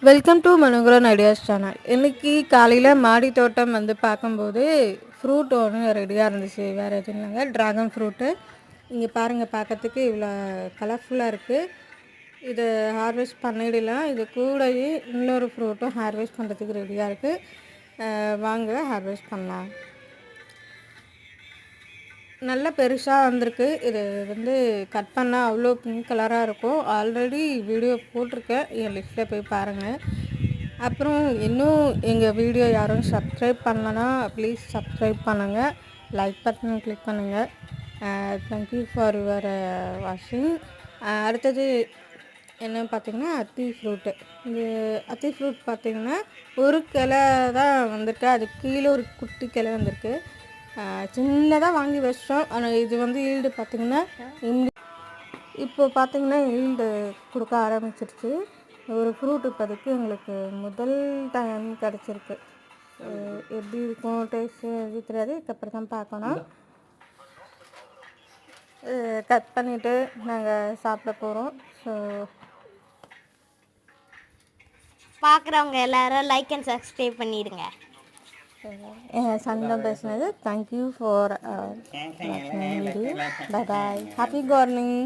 Welcome to Manoharan ideas channel. இன்றைக்கி காலையில் மாடி தோட்டம் வந்து பார்க்கும்போது ஃப்ரூட் ஒன்று ரெடியாக இருந்துச்சு. வேறு எதுவும் இல்லைங்க, ட்ராகன் ஃப்ரூட்டு. இங்கே பாருங்கள், பார்க்கறதுக்கு இவ்வளோ கலர்ஃபுல்லாக இருக்குது. இது ஹார்வெஸ்ட் பண்ணிடலாம். இது கூடவே இன்னொரு ஃப்ரூட்டும் ஹார்வெஸ்ட் பண்ணுறதுக்கு ரெடியாக இருக்குது. வாங்க ஹார்வெஸ்ட் பண்ணலாம். நல்ல பெருசாக வந்திருக்கு. இது வந்து கட் பண்ணால் அவ்வளோ பிங்க் கலராக இருக்கும். ஆல்ரெடி வீடியோ போட்டிருக்கேன், என் லிஸ்ட்டில் போய் பாருங்கள். அப்புறம் இன்னும் எங்கள் வீடியோ யாரும் சப்ஸ்கிரைப் பண்ணலன்னா ப்ளீஸ் சப்ஸ்கிரைப் பண்ணுங்கள், லைக் பட்டன் கிளிக் பண்ணுங்கள். தேங்க்யூ ஃபார் யுவர் வாட்சிங். அடுத்தது என்ன பார்த்திங்கன்னா, அத்தி ஃப்ரூட்டு. இந்த அத்தி ஃப்ரூட் பார்த்திங்கன்னா ஒரு கிளை தான் வந்திருக்கு. அது கீழே ஒரு குட்டி கிளை வந்திருக்கு. சின்னதாக வாங்கி வச்சிட்டோம். ஆனால் இது வந்து ஈல்டு பார்த்திங்கன்னா இப்போ பார்த்திங்கன்னா ஈல்டு கொடுக்க ஆரம்பிச்சிருச்சு. ஒரு ஃப்ரூட் இப்போதைக்கு எங்களுக்கு முதல் டைம் கிடச்சிருக்கு. எப்படி இருக்கும் டேஸ்ட்டு எது தெரியாது, இதுக்கப்புறம் தான் பார்க்கணும். கட் பண்ணிவிட்டு நாங்கள் சாப்பிட போகிறோம். ஸோ பார்க்குறவங்க எல்லாரும் லைக் அண்ட் சப்ஸ்கிரைப் பண்ணிடுங்க. என் சங்கம் பேசுனது. தேங்க்யூ ஃபார் வாட்சிங் video. Bye bye. Happy gardening.